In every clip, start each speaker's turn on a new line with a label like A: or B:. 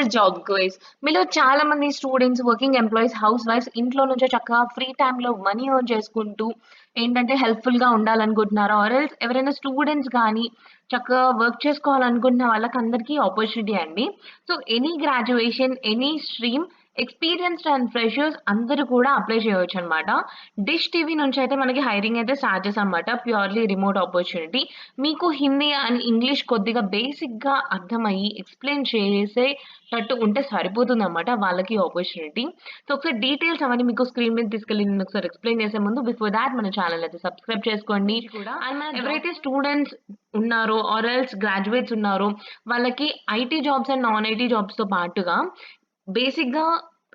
A: This job guys. మీలో చాలా మంది students, working employees, house wives ఇంట్లో నుంచే చక్కగా ఫ్రీ టైమ్‌లో మనీ ఎర్న్ చేసుకుంటూ ఏంటంటే హెల్ప్‌ఫుల్‌గా ఉండాలనుకుంటున్నారా? ఆర్ ఎల్స్ ఎవరైనా స్టూడెంట్స్ గానీ చక్కగా వర్క్ చేసుకోవాలనుకుంటున్న వాళ్ళకందరికీ ఆపర్చునిటీ అండి. So, any graduation, any stream, experienced and freshers అందరూ కూడా అప్లై చేయొచ్చనమాట. డిష్ టీవీ నుంచయితే మనకి హైరింగ్ అయితే స్టార్ట్ చేశామన్నమాట. Purely remote opportunity. మీకు హిందీ అండ్ ఇంగ్లీష్ కొద్దిగా బేసిక్‌గా అర్థమయ్యి, ఎక్స్‌ప్లెయిన్ చేసేటట్టు ఉంటే సరిపోతుందన్నమాట వాళ్ళకి ఆపర్చునిటీ. సో, ఒకసారి డీటెయిల్స్ అవన్నీ మీకు స్క్రీన్ మీద తీసుకెళ్ళి నేనొకసారి ఎక్స్‌ప్లెయిన్ చేసే ముందు బిఫోర్ థాట్ మన ఛానెల్ అయితే సబ్స్క్రైబ్ చేసుకోండి. అండ్ ఎవరైతే స్టూడెంట్స్ ఉన్నారో ఆర్ ఎల్స్ గ్రాడ్యుయేట్స్ ఉన్నారో వాళ్ళకి IT jobs and non IT జాబ్స్‌తో పాటుగా బేసిక్‌గా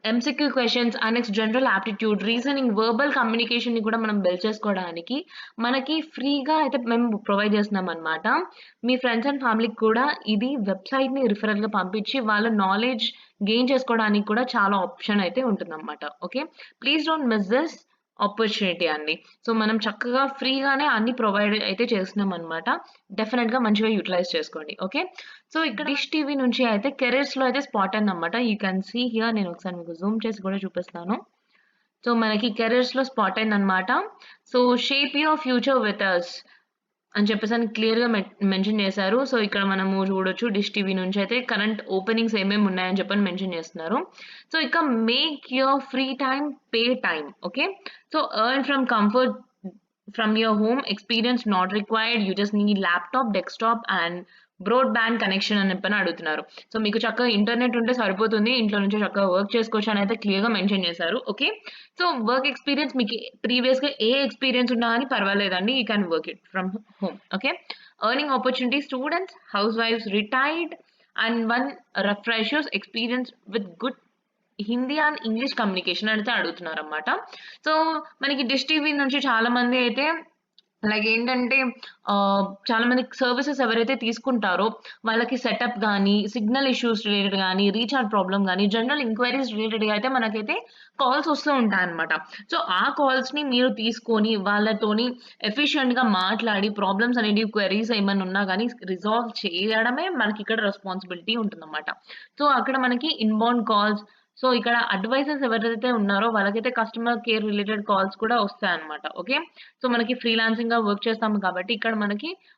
A: MCQ questions and next general aptitude, reasoning, verbal కమ్యూనికేషన్‌ని కూడా మనం బిల్డ్ చేసుకోవడానికి మనకి ఫ్రీగా అయితే మేము ప్రొవైడ్ చేస్తున్నామనమాట. మీ ఫ్రెండ్స్ అండ్ ఫ్యామిలీకి కూడా ఇది వెబ్‌సైట్‌ని రిఫరల్‌గా పంపించి వాళ్ళ నాలెడ్జ్ గెయిన్ చేసుకోవడానికి కూడా చాలా ఆప్షన్ అయితే ఉంటుందన్నమాట. Okay. Please don't miss this opportunity అండి. సో, మనం చక్కగా ఫ్రీగానే అన్ని ప్రొవైడ్ అయితే చేస్తున్నామనమాట. డెఫినిట్‌గా మంచిగా యుటిలైజ్ చేసుకోండి. ఓకే. సో, ఇక్కడ డిష్ టీవీ నుంచి అయితే కెరియర్స్‌లో అయితే స్పాట్ అయిందనమాట. యూ కెన్ సీ హియర్ నేను ఒకసారి మీకు జూమ్ చేసి కూడా చూపిస్తాను. సో, మనకి కెరియర్స్‌లో స్పాట్ అయిందనమాట. So, shape your future with us అని చెప్పేసని క్లియర్‌గా మెన్షన్ చేశారు. సో, ఇక్కడ మనము చూడొచ్చు డిష్ టీవీ నుంచయితే కరెంట్ ఓపెనింగ్స్ ఏమేమి ఉన్నాయని చెప్పని మెన్షన్ చేస్తున్నారు. సో, ఇక make your free time pay time. Okay. So, earn from comfort from your home. Experience not required. You just need laptop, desktop and broadband connection అని చెప్పని అడుగుతున్నారు. So, మీకు చక్కగా ఇంటర్నెట్ ఉంటే సరిపోతుంది. ఇంట్లో నుంచే చక్కగా వర్క్ చేసుకోవచ్చు అని అయితే క్లియర్‌గా మెన్షన్ చేశారు. ఓకే. సో, వర్క్ ఎక్స్‌పీరియన్స్ మీకు ప్రీవియస్‌గా ఏ ఎక్స్‌పీరియన్స్ ఉన్నా గాని పర్వాలేదండి. You can work it from home. Okay. Earning opportunity students, house wives, retired and one freshers experience with good Hindi and English communication అయితే అడుగుతున్నారన్నమాట. సో, మనకి డిష్ టీవీ నుంచి చాలా మంది అయితే లైక్ ఏంటంటే చాలా మంది సర్విసెస్ ఎవరైతే తీసుకుంటారో వాళ్ళకి సెటప్ గానీ, సిగ్నల్ ఇష్యూస్ రిలేటెడ్ గానీ, రీచార్జ్ ప్రాబ్లమ్ గానీ, జనరల్ ఎంక్వైరీస్ రిలేటెడ్‌గా అయితే మనకైతే కాల్స్ వస్తూ ఉంటాయన్నమాట. సో, ఆ కాల్స్‌ని మీరు తీసుకొని వాళ్ళతోని ఎఫిషియంట్‌గా మాట్లాడి ప్రాబ్లమ్స్ అనేటివి క్వెరీస్ ఏమన్నా ఉన్నా గానీ రిజాల్వ్ చేయడమే మనకిక్కడ రెస్పాన్సిబిలిటీ ఉంటుందన్నమాట. సో, అక్కడ మనకి ఇన్‌బౌండ్ కాల్స్, సో, ఇక్కడ అడ్వైజర్స్ ఎవరైతే ఉన్నారో వాళ్ళకైతే కస్టమర్ కేర్ రిలేటెడ్ కాల్స్ కూడా వస్తాయన్నమాట. ఓకే. సో, మనకి ఫ్రీలాన్సింగ్‌గా వర్క్ చేస్తాము కాబట్టి ఇక్కడ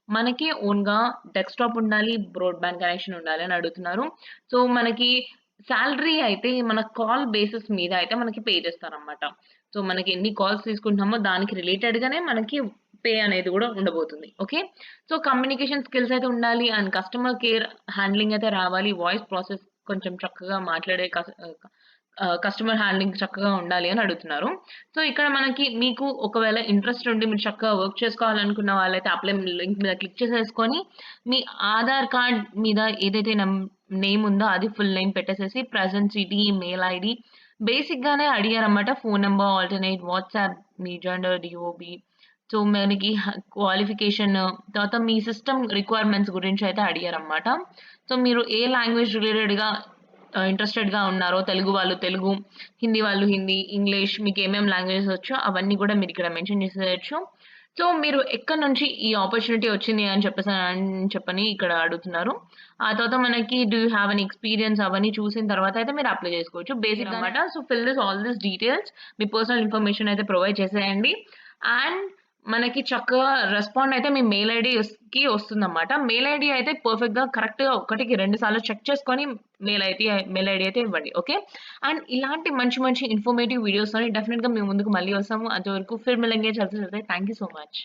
A: మనకి ఓన్‌గా డెస్క్‌టాప్ ఉండాలి, బ్రాడ్‌బ్యాండ్ కనెక్షన్ ఉండాలి అని అడుగుతున్నారు. సో, మనకి సాలరీ అయితే మన కాల్ బేసిస్ మీద అయితే మనకి పే చేస్తారన్నమాట. సో, మనకి ఎన్ని కాల్స్ తీసుకుంటున్నామో దానికి రిలేటెడ్‌గానే మనకి పే అనేది గూడా ఉండబోతుంది. ఓకే. సో, కమ్యూనికేషన్ స్కిల్స్ అయితే ఉండాలి అండ్ కస్టమర్ కేర్ హ్యాండ్లింగ్ అయితే రావాలి. వాయిస్ ప్రాసెస్ కొంచెం చక్కగా మాట్లాడే కస్టమర్ హ్యాండ్లింగ్ చక్కగా ఉండాలి అని అడుగుతున్నారు. సో, ఇక్కడ మీకు ఒకవేళ ఇంట్రెస్ట్ ఉండి మీరు చక్కగా వర్క్ చేసుకోవాలనుకున్న వాళ్ళైతే అప్లై లింక్ మీద క్లిక్ చేసేసుకొని, మీ ఆధార్ కార్డ్ మీద ఏదైతే నేమ్ ఉందో అది ఫుల్ నేమ్ పెట్టేసేసి ప్రెజెంట్ సిటీ, మెయిల్ ఐడీ బేసిక్‌గానే అడిగారన్నమాట. ఫోన్ నంబర్, ఆల్టర్‌నేట్, వాట్సాప్, మీ జెండర్, డీఓబీ, సో, మనకి క్వాలిఫికేషన్, తర్వాత మీ సిస్టమ్ రిక్వైర్మెంట్స్ గురించి అయితే అడిగారన్నమాట. సో, మీరు ఏ లాంగ్వేజ్ రిలేటెడ్‌గా ఇంట్రెస్టెడ్‌గా ఉన్నారో తెలుగు వాళ్ళు తెలుగు, హిందీ వాళ్ళు హిందీ, ఇంగ్లీష్ మీకేమేం లాంగ్వేజెస్ వచ్చో అవన్నీ గూడా మీరిక్కడ మెన్షన్ చేసేయొచ్చు. సో, మీరు ఎక్కడి నుంచి ఈ ఆపర్చునిటీ వచ్చింది అని చెప్పని ఇక్కడ అడుగుతున్నారు. ఆ తర్వాత మనకి do you have any experience అవన్నీ చూసిన తర్వాత అయితే మీరు అప్లై చేసుకోవచ్చు. బేసిక్ అన్నమాట. So, fill all this details. Me personal information అయితే ప్రొవైడ్ చేసేయండి. అండ్ మనకి చక్కగా రెస్పాండ్ అయితే మీ మెయిల్ ఐడీకి వస్తుందన్నమాట. మెయిల్ ఐడీ అయితే పర్ఫెక్ట్‌గా కరెక్ట్‌గా ఒకటికి 2 సార్లు చెక్ చేసుకొని మెయిల్ ఐడీ అయితే ఇవ్వండి. ఓకే. అండ్ ఇలాంటి మంచి మంచి ఇన్ఫర్మేటివ్ వీడియోస్‌తోని డెఫినిట్‌గా మీ ముందుకు మళ్ళీ వస్తాము. అంతవరకు Phir మిలేంగే. చల్తే చల్తే thank you so much.